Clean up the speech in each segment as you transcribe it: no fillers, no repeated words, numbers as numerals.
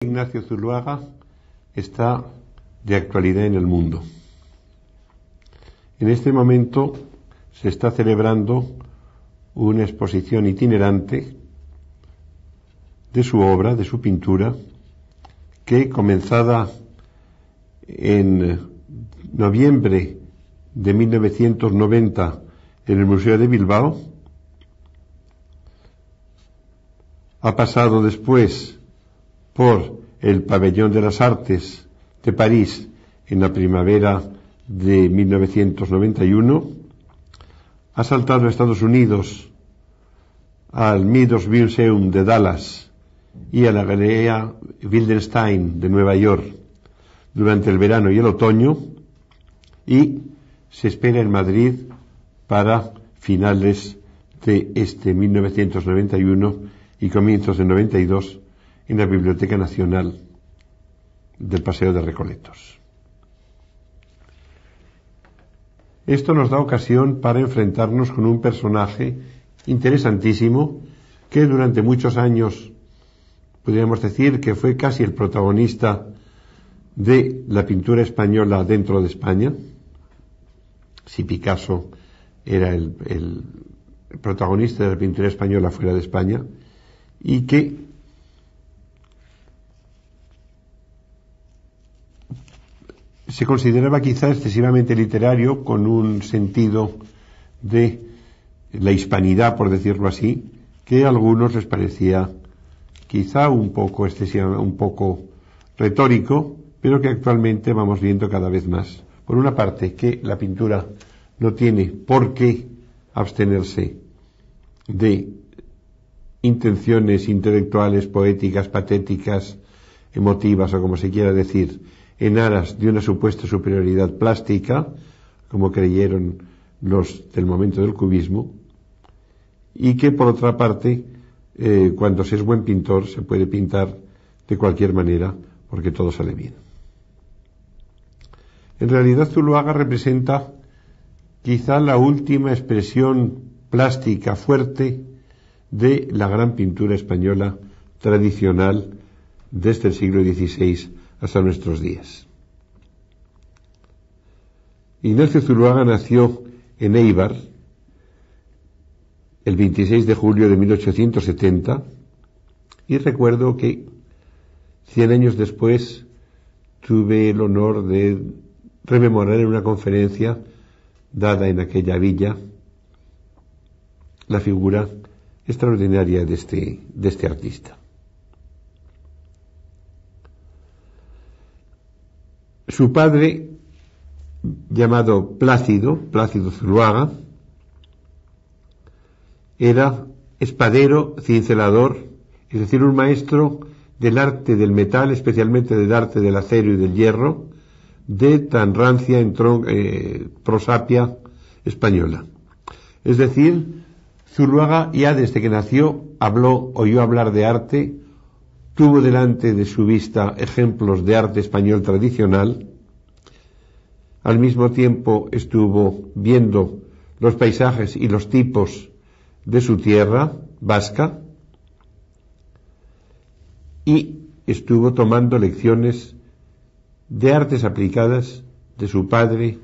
Ignacio Zuloaga está de actualidad en el mundo. En este momento se está celebrando una exposición itinerante de su obra, de su pintura, que comenzada en noviembre de 1990 en el Museo de Bilbao, ha pasado después por el Pabellón de las Artes de París en la primavera de 1991, ha saltado a Estados Unidos al Meadows Museum de Dallas y a la Galería Wildenstein de Nueva York durante el verano y el otoño, y se espera en Madrid para finales de 1991 y comienzos de 92 en la Biblioteca Nacional del Paseo de Recoletos. Esto nos da ocasión para enfrentarnos con un personaje interesantísimo que durante muchos años podríamos decir que fue casi el protagonista de la pintura española dentro de España, si Picasso era el protagonista de la pintura española fuera de España, y que se consideraba quizá excesivamente literario, con un sentido de la hispanidad, por decirlo así, que a algunos les parecía quizá un poco excesivo, un poco retórico, pero que actualmente vamos viendo cada vez más. Por una parte, que la pintura no tiene por qué abstenerse de intenciones intelectuales, poéticas, patéticas, emotivas o como se quiera decir, en aras de una supuesta superioridad plástica, como creyeron los del momento del cubismo, y que por otra parte, cuando se es buen pintor, se puede pintar de cualquier manera, porque todo sale bien. En realidad, Zuloaga representa quizá la última expresión plástica fuerte de la gran pintura española tradicional desde el siglo XVI hasta nuestros días. Ignacio Zuloaga nació en Éibar el 26 de julio de 1870 y recuerdo que 100 años después tuve el honor de rememorar en una conferencia dada en aquella villa la figura extraordinaria de este artista. Su padre, llamado Plácido Zuloaga, era espadero, cincelador, es decir, un maestro del arte del metal, especialmente del arte del acero y del hierro, de tan rancia prosapia española. Es decir, Zuloaga ya desde que nació oyó hablar de arte, tuvo delante de su vista ejemplos de arte español tradicional, al mismo tiempo estuvo viendo los paisajes y los tipos de su tierra vasca y estuvo tomando lecciones de artes aplicadas de su padre,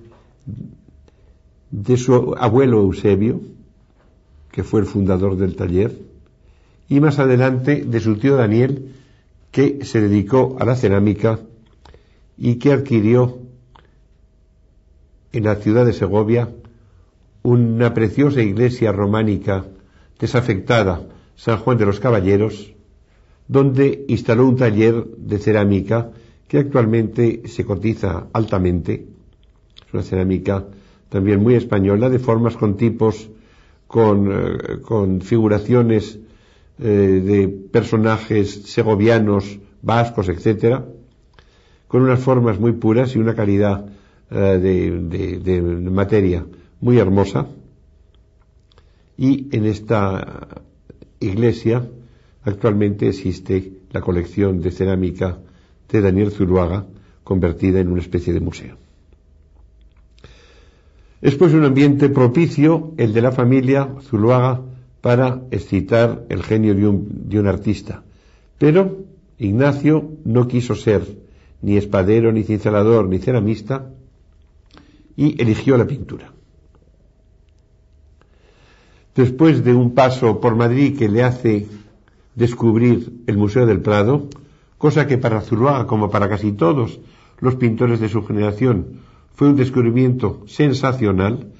de su abuelo Eusebio, que fue el fundador del taller, y más adelante de su tío Daniel, que se dedicó a la cerámica y que adquirió en la ciudad de Segovia una preciosa iglesia románica desafectada, San Juan de los Caballeros, donde instaló un taller de cerámica que actualmente se cotiza altamente. Es una cerámica también muy española, de formas con tipos, con figuraciones de personajes segovianos, vascos, etcétera, con unas formas muy puras y una calidad de materia muy hermosa. Y en esta iglesia actualmente existe la colección de cerámica de Daniel Zuloaga, convertida en una especie de museo. Es pues un ambiente propicio el de la familia Zuloaga para excitar el genio de un artista, pero Ignacio no quiso ser ni espadero, ni cincelador, ni ceramista, y eligió la pintura. Después de un paso por Madrid que le hace descubrir el Museo del Prado, cosa que para Zuloaga, como para casi todos los pintores de su generación, fue un descubrimiento sensacional,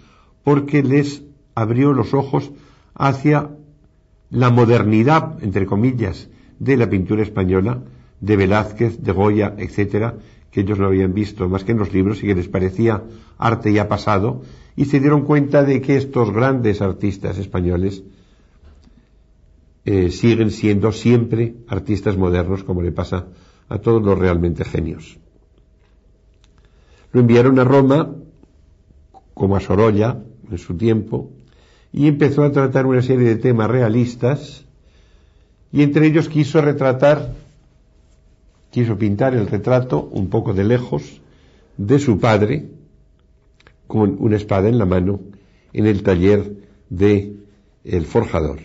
porque les abrió los ojos hacia la modernidad, entre comillas, de la pintura española, de Velázquez, de Goya, etcétera, que ellos no habían visto más que en los libros y que les parecía arte ya pasado, y se dieron cuenta de que estos grandes artistas españoles siguen siendo siempre artistas modernos, como le pasa a todos los realmente genios. Lo enviaron a Roma, como a Sorolla en su tiempo, y empezó a tratar una serie de temas realistas, y entre ellos quiso pintar el retrato un poco de lejos de su padre, con una espada en la mano, en el taller de el forjador.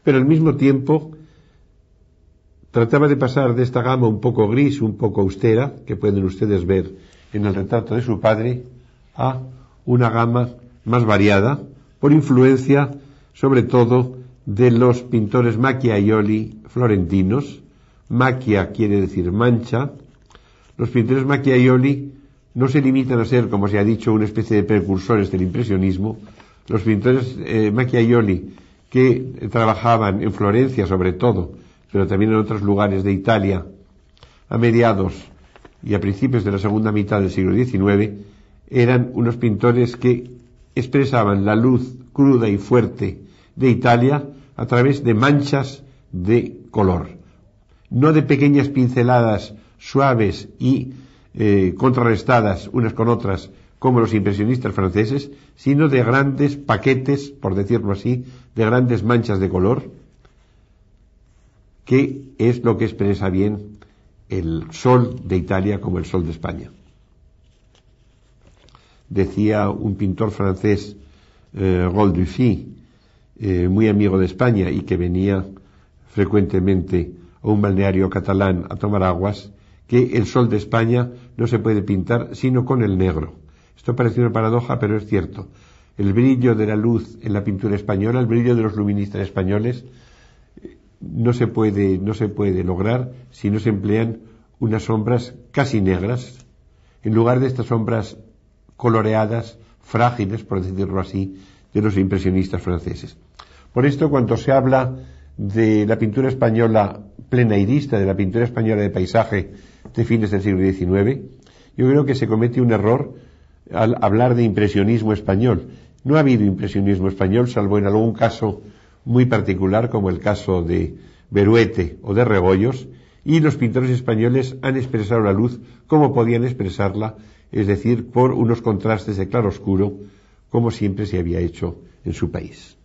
Pero al mismo tiempo trataba de pasar de esta gama un poco gris, un poco austera, que pueden ustedes ver en el retrato de su padre, a una gama más variada, por influencia sobre todo de los pintores macchiaioli florentinos. Macchia quiere decir mancha. Los pintores macchiaioli no se limitan a ser, como se ha dicho, una especie de precursores del impresionismo. Los pintores macchiaioli, que trabajaban en Florencia sobre todo, pero también en otros lugares de Italia, a mediados y a principios de la segunda mitad del siglo XIX, eran unos pintores que expresaban la luz cruda y fuerte de Italia a través de manchas de color, no de pequeñas pinceladas suaves y contrarrestadas unas con otras como los impresionistas franceses, sino de grandes paquetes, por decirlo así, de grandes manchas de color, que es lo que expresa bien el sol de Italia como el sol de España. Decía un pintor francés, Goldufy, muy amigo de España y que venía frecuentemente a un balneario catalán a tomar aguas, que el sol de España no se puede pintar sino con el negro. Esto parece una paradoja, pero es cierto. El brillo de la luz en la pintura española, el brillo de los luministas españoles, no se puede lograr si no se emplean unas sombras casi negras, en lugar de estas sombras coloreadas, frágiles, por decirlo así, de los impresionistas franceses. Por esto, cuando se habla de la pintura española plenairista, de la pintura española de paisaje de fines del siglo XIX, yo creo que se comete un error al hablar de impresionismo español. No ha habido impresionismo español, salvo en algún caso muy particular, como el caso de Beruete o de Rebollos, y los pintores españoles han expresado la luz como podían expresarla, es decir, por unos contrastes de claroscuro, como siempre se había hecho en su país.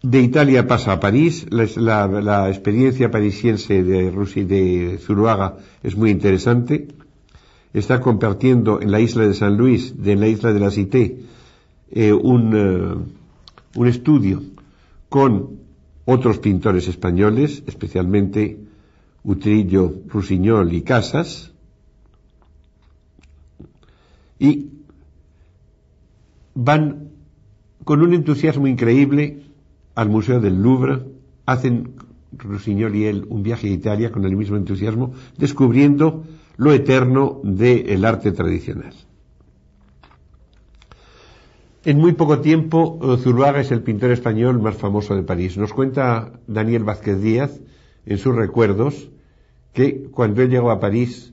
De Italia pasa a París. La experiencia parisiense de Zuloaga es muy interesante. Está compartiendo en la isla de San Luis, en la isla de la Cité, un estudio con otros pintores españoles, especialmente Utrillo, Rusiñol y Casas, y van con un entusiasmo increíble al Museo del Louvre. Hacen Rusiñol y él un viaje a Italia con el mismo entusiasmo, descubriendo lo eterno del arte tradicional. En muy poco tiempo, Zuloaga es el pintor español más famoso de París. Nos cuenta Daniel Vázquez Díaz en sus recuerdos que cuando él llegó a París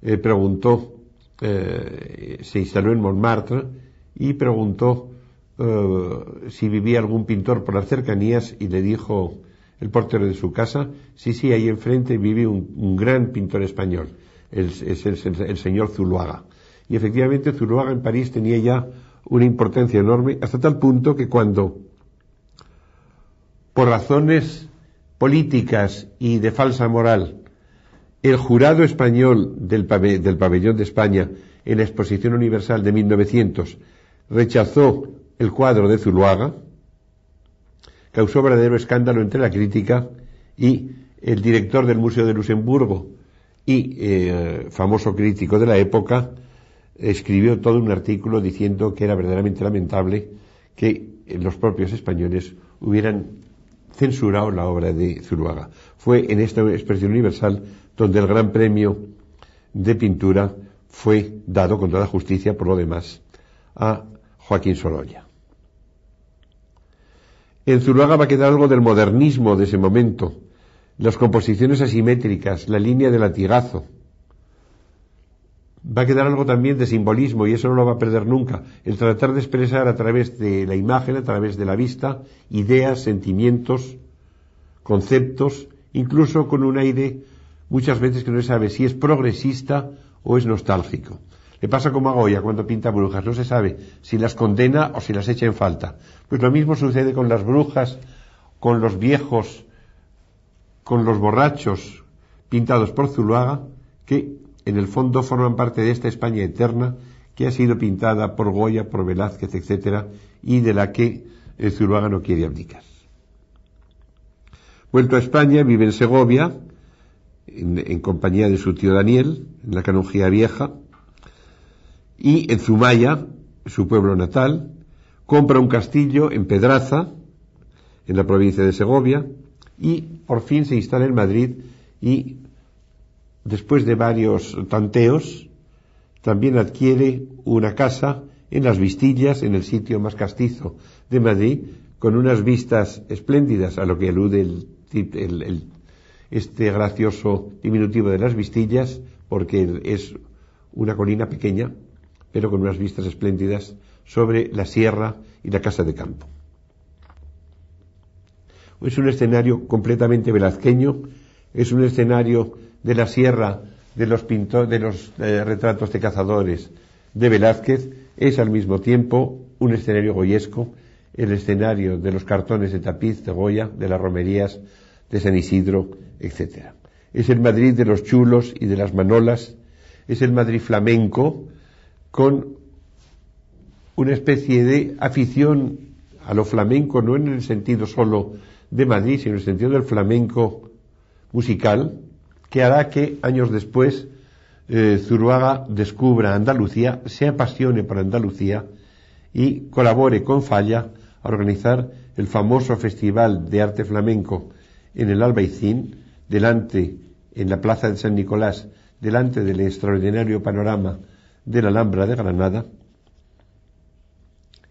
preguntó, se instaló en Montmartre y preguntó si vivía algún pintor por las cercanías, y le dijo el portero de su casa, sí, ahí enfrente vive un gran pintor español, el señor Zuloaga. Y efectivamente Zuloaga en París tenía ya una importancia enorme, hasta tal punto que cuando, por razones políticas y de falsa moral, el jurado español del Pabellón de España en la Exposición Universal de 1900 rechazó el cuadro de Zuloaga causó verdadero escándalo entre la crítica, y el director del Museo de Luxemburgo y famoso crítico de la época escribió todo un artículo diciendo que era verdaderamente lamentable que los propios españoles hubieran censurado la obra de Zuloaga. Fue en esta expresión universal donde el Gran Premio de Pintura fue dado con toda justicia, por lo demás, a Joaquín Sorolla. En Zuloaga va a quedar algo del modernismo de ese momento, las composiciones asimétricas, la línea de latigazo. Va a quedar algo también de simbolismo, y eso no lo va a perder nunca, el tratar de expresar a través de la imagen, a través de la vista, ideas, sentimientos, conceptos, incluso con un aire muchas veces que no se sabe si es progresista o es nostálgico. Le pasa como a Goya cuando pinta brujas, no se sabe si las condena o si las echa en falta. Pues lo mismo sucede con las brujas, con los viejos, con los borrachos pintados por Zuloaga, que en el fondo forman parte de esta España eterna que ha sido pintada por Goya, por Velázquez, etcétera, y de la que Zuloaga no quiere abdicar. Vuelto a España, vive en Segovia, en compañía de su tío Daniel, en la Canonjía Vieja, y en Zumaya, su pueblo natal, compra un castillo en Pedraza, en la provincia de Segovia, y por fin se instala en Madrid, y después de varios tanteos también adquiere una casa en Las Vistillas, en el sitio más castizo de Madrid, con unas vistas espléndidas, a lo que alude este gracioso diminutivo de Las Vistillas, porque es una colina pequeña pero con unas vistas espléndidas sobre la sierra y la casa de campo. Es un escenario completamente velazqueño, es un escenario de la sierra, de los retratos de cazadores de Velázquez, es al mismo tiempo un escenario goyesco, el escenario de los cartones de tapiz de Goya, de las romerías de San Isidro, etc. Es el Madrid de los chulos y de las manolas, es el Madrid flamenco, con una especie de afición a lo flamenco, no en el sentido solo de Madrid, sino en el sentido del flamenco musical, que hará que años después Zuloaga descubra Andalucía, se apasione por Andalucía y colabore con Falla a organizar el famoso Festival de Arte Flamenco en el Albaicín, en la Plaza de San Nicolás, delante del extraordinario panorama de la Alhambra de Granada,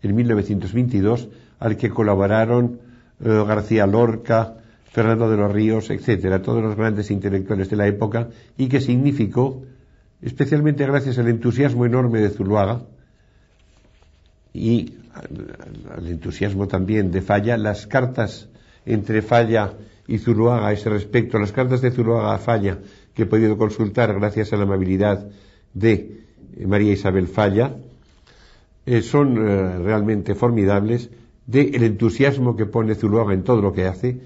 en 1922, al que colaboraron García Lorca, Fernando de los Ríos, etcétera, todos los grandes intelectuales de la época, y que significó, especialmente gracias al entusiasmo enorme de Zuloaga y al entusiasmo también de Falla, las cartas entre Falla y Zuloaga a ese respecto, las cartas de Zuloaga a Falla, que he podido consultar gracias a la amabilidad de María Isabel Falla, son realmente formidables, del entusiasmo que pone Zuloaga en todo lo que hace,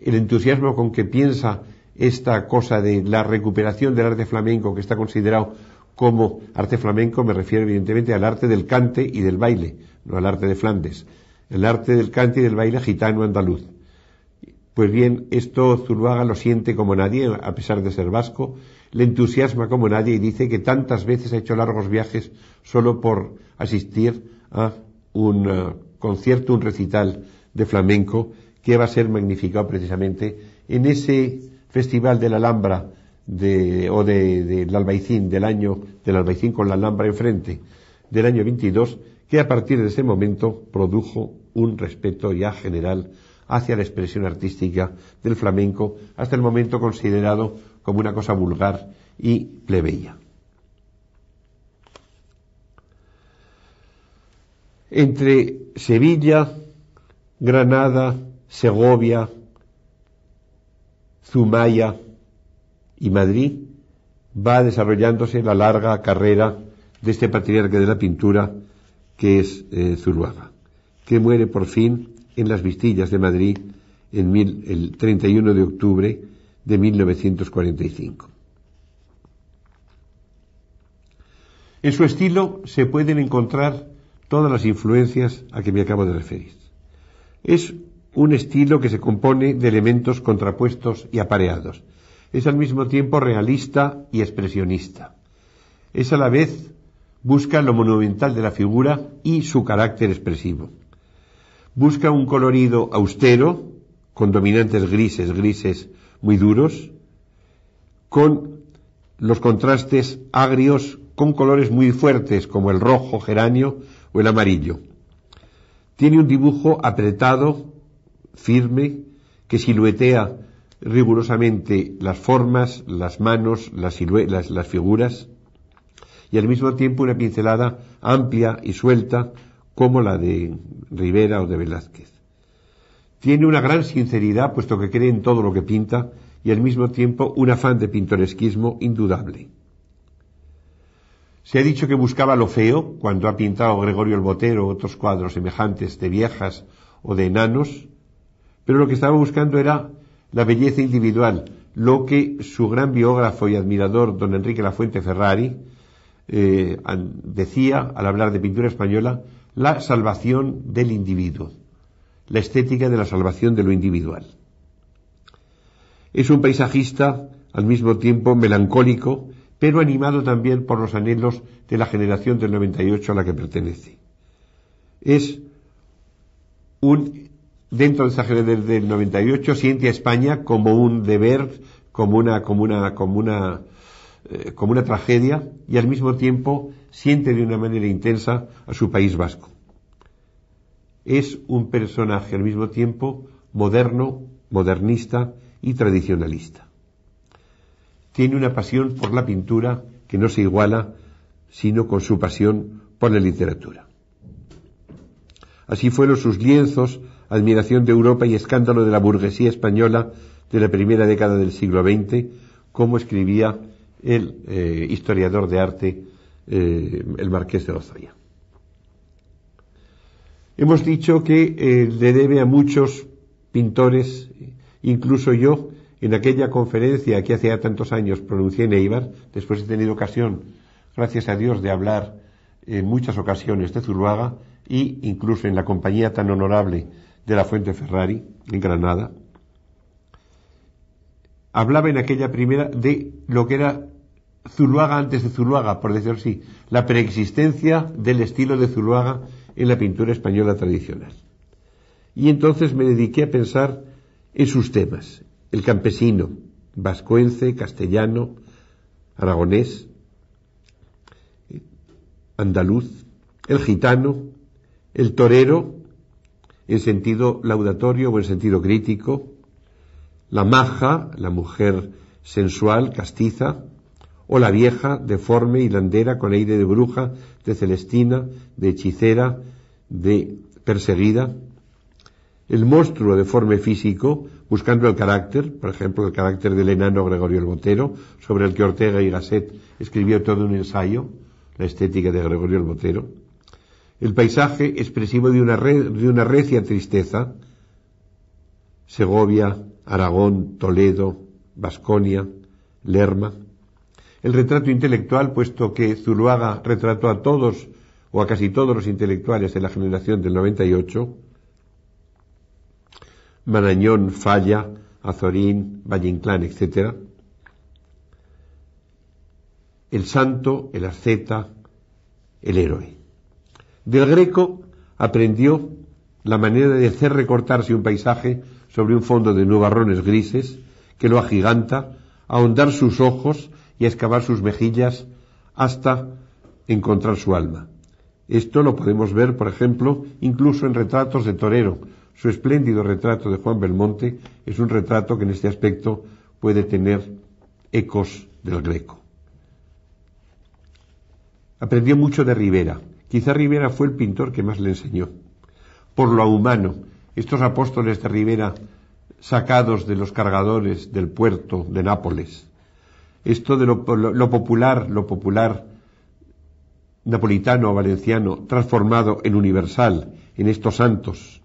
el entusiasmo con que piensa esta cosa de la recuperación del arte flamenco, que está considerado como arte flamenco, me refiero evidentemente al arte del cante y del baile, no al arte de Flandes, el arte del cante y del baile gitano andaluz. Pues bien, esto Zuloaga lo siente como nadie, a pesar de ser vasco, le entusiasma como nadie, y dice que tantas veces ha hecho largos viajes solo por asistir a un concierto, un recital de flamenco, que va a ser magnificado precisamente en ese festival de la Alhambra del Albaicín, del Albaicín con la Alhambra enfrente, del año 22, que a partir de ese momento produjo un respeto ya general hacia la expresión artística del flamenco, hasta el momento considerado como una cosa vulgar y plebeya. Entre Sevilla, Granada, Segovia, Zumaya y Madrid va desarrollándose la larga carrera de este patriarca de la pintura que es Zuloaga, que muere por fin en Las Vistillas de Madrid el 31 de octubre de 1945. En su estilo se pueden encontrar todas las influencias a que me acabo de referir. Es un estilo que se compone de elementos contrapuestos y apareados. Es al mismo tiempo realista y expresionista. Es a la vez busca lo monumental de la figura y su carácter expresivo. Busca un colorido austero, con dominantes grises muy duros, con los contrastes agrios, con colores muy fuertes como el rojo geranio o el amarillo. Tiene un dibujo apretado, firme, que siluetea rigurosamente las formas, las manos, las figuras, y al mismo tiempo una pincelada amplia y suelta como la de Rivera o de Velázquez. Tiene una gran sinceridad, puesto que cree en todo lo que pinta, y al mismo tiempo un afán de pintoresquismo indudable. Se ha dicho que buscaba lo feo cuando ha pintado Gregorio el Botero otros cuadros semejantes de viejas o de enanos, pero lo que estaba buscando era la belleza individual, lo que su gran biógrafo y admirador, don Enrique Lafuente Ferrari, decía al hablar de pintura española, la salvación del individuo, la estética de la salvación de lo individual. Es un paisajista al mismo tiempo melancólico, pero animado también por los anhelos de la generación del 98 a la que pertenece. Es dentro de esa generación del 98 siente a España como un deber, como una tragedia, y al mismo tiempo siente de una manera intensa a su País Vasco. Es un personaje al mismo tiempo moderno, modernista y tradicionalista. Tiene una pasión por la pintura que no se iguala sino con su pasión por la literatura. Así fueron sus lienzos, admiración de Europa y escándalo de la burguesía española de la primera década del siglo XX, como escribía el historiador de arte, el Marqués de Lozoya. Hemos dicho que le debe a muchos pintores, incluso yo, en aquella conferencia que hace ya tantos años pronuncié en Eibar, después he tenido ocasión, gracias a Dios, de hablar en muchas ocasiones de Zuluaga, y incluso en la compañía tan honorable de Lafuente Ferrari, en Granada, hablaba en aquella primera de lo que era Zuluaga antes de Zuluaga, por decirlo así, la preexistencia del estilo de Zuluaga en la pintura española tradicional. Y entonces me dediqué a pensar en sus temas: el campesino, vascuence, castellano, aragonés, andaluz, el gitano, el torero, en sentido laudatorio o en sentido crítico, la maja, la mujer sensual, castiza, o la vieja, deforme, hilandera, con aire de bruja, de celestina, de hechicera, de perseguida, el monstruo deforme físico, buscando el carácter, por ejemplo, el carácter del enano Gregorio el Botero, sobre el que Ortega y Gasset escribió todo un ensayo, la estética de Gregorio el Botero, el paisaje expresivo de una recia tristeza, Segovia, Aragón, Toledo, Vasconia, Lerma, el retrato intelectual, puesto que Zuluaga retrató a todos o a casi todos los intelectuales de la generación del 98, Marañón, Falla, Azorín, Valle Inclán, etc. El santo, el asceta, el héroe. Del Greco aprendió la manera de hacer recortarse un paisaje sobre un fondo de nubarrones grises que lo agiganta, a ahondar sus ojos y a excavar sus mejillas hasta encontrar su alma. Esto lo podemos ver, por ejemplo, incluso en retratos de torero. Su espléndido retrato de Juan Belmonte es un retrato que en este aspecto puede tener ecos del Greco. Aprendió mucho de Rivera. Quizá Rivera fue el pintor que más le enseñó. Por lo humano, estos apóstoles de Rivera sacados de los cargadores del puerto de Nápoles, esto de lo popular napolitano o valenciano transformado en universal, en estos santos,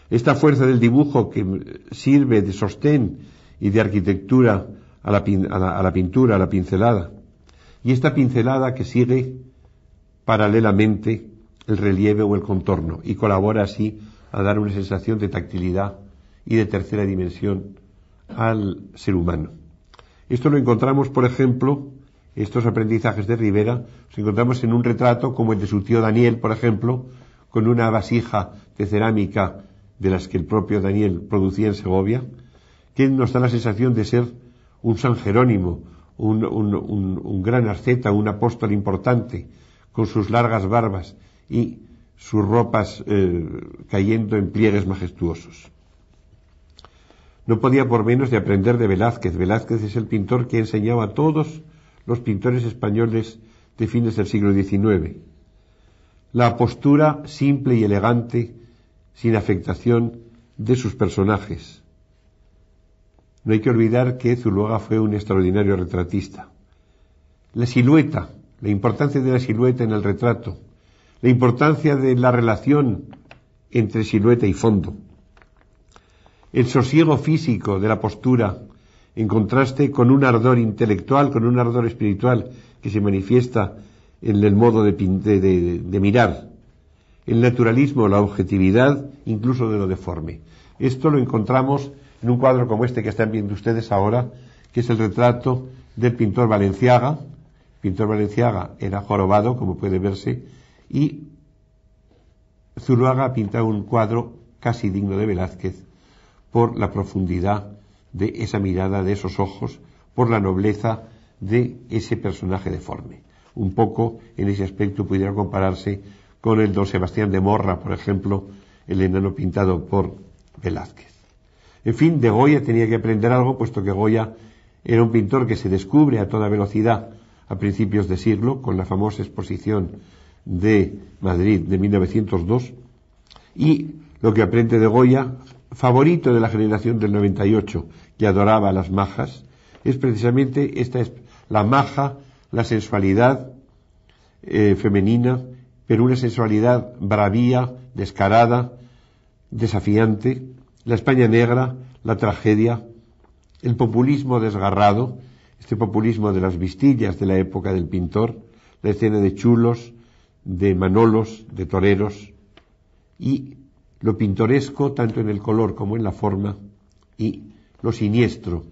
esta fuerza del dibujo que sirve de sostén y de arquitectura a la pintura, a la pincelada, y esta pincelada que sigue paralelamente el relieve o el contorno, y colabora así a dar una sensación de tactilidad y de tercera dimensión al ser humano. Esto lo encontramos, por ejemplo, estos aprendizajes de Rivera, los encontramos en un retrato como el de su tío Daniel, por ejemplo, con una vasija de cerámica de las que el propio Daniel producía en Segovia, que nos da la sensación de ser un San Jerónimo, un gran asceta, un apóstol importante, con sus largas barbas y sus ropas cayendo en pliegues majestuosos. No podía por menos de aprender de Velázquez. Velázquez es el pintor que enseñaba a todos los pintores españoles de fines del siglo XIX. La postura simple y elegante, sin afectación, de sus personajes. No hay que olvidar que Zuloaga fue un extraordinario retratista. La silueta, la importancia de la silueta en el retrato, la importancia de la relación entre silueta y fondo, el sosiego físico de la postura, en contraste con un ardor intelectual, con un ardor espiritual que se manifiesta en el modo de mirar, el naturalismo, la objetividad, incluso de lo deforme. Esto lo encontramos en un cuadro como este que están viendo ustedes ahora, que es el retrato del pintor Balenciaga. El pintor Balenciaga era jorobado, como puede verse, y Zuloaga pinta un cuadro casi digno de Velázquez por la profundidad de esa mirada, de esos ojos, por la nobleza de ese personaje deforme. Un poco en ese aspecto pudiera compararse con el Don Sebastián de Morra, por ejemplo, el enano pintado por Velázquez. En fin, de Goya tenía que aprender algo, puesto que Goya era un pintor que se descubre a toda velocidad a principios de siglo, con la famosa exposición de Madrid de 1902, y lo que aprende de Goya, favorito de la generación del 98, que adoraba a las majas, es precisamente la maja, la sensualidad femenina, pero una sensualidad bravía, descarada, desafiante, la España negra, la tragedia, el populismo desgarrado, este populismo de las vistillas de la época del pintor, la escena de chulos, de manolos, de toreros, y lo pintoresco tanto en el color como en la forma, y lo siniestro,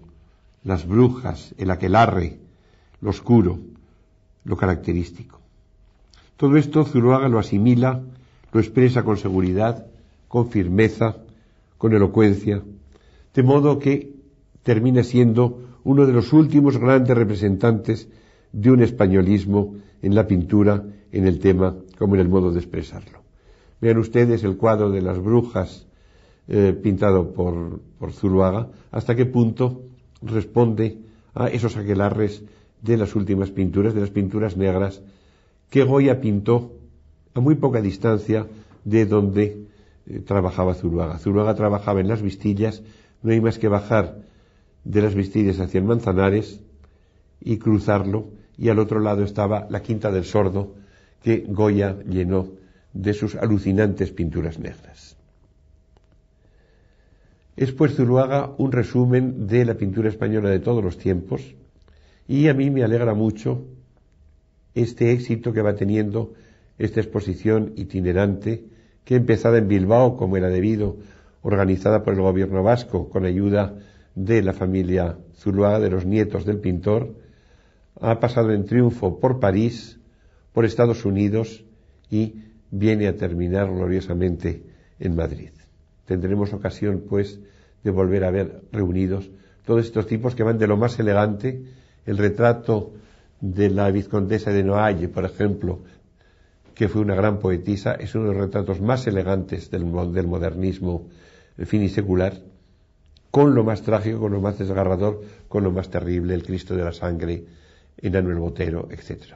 las brujas, el aquelarre, lo oscuro, lo característico. Todo esto Zuloaga lo asimila, lo expresa con seguridad, con firmeza, con elocuencia, de modo que termina siendo uno de los últimos grandes representantes de un españolismo en la pintura, en el tema, como en el modo de expresarlo. Vean ustedes el cuadro de las brujas pintado por Zuloaga, hasta qué punto responde a esos aquelarres de las últimas pinturas, de las pinturas negras, que Goya pintó a muy poca distancia de donde trabajaba Zuloaga. Zuloaga trabajaba en las Vistillas, no hay más que bajar de las Vistillas hacia el Manzanares y cruzarlo, y al otro lado estaba la Quinta del Sordo, que Goya llenó de sus alucinantes pinturas negras. Es pues Zuloaga un resumen de la pintura española de todos los tiempos, y a mí me alegra mucho este éxito que va teniendo esta exposición itinerante, que empezada en Bilbao, como era debido, organizada por el gobierno vasco con ayuda de la familia Zuloaga, de los nietos del pintor, ha pasado en triunfo por París, por Estados Unidos y viene a terminar gloriosamente en Madrid. Tendremos ocasión, pues, de volver a ver reunidos todos estos tipos que van de lo más elegante. El retrato de la vizcondesa de Noailles, por ejemplo, que fue una gran poetisa, es uno de los retratos más elegantes del modernismo finisecular, con lo más trágico, con lo más desgarrador, con lo más terrible, el Cristo de la Sangre, Enano el Botero, etc.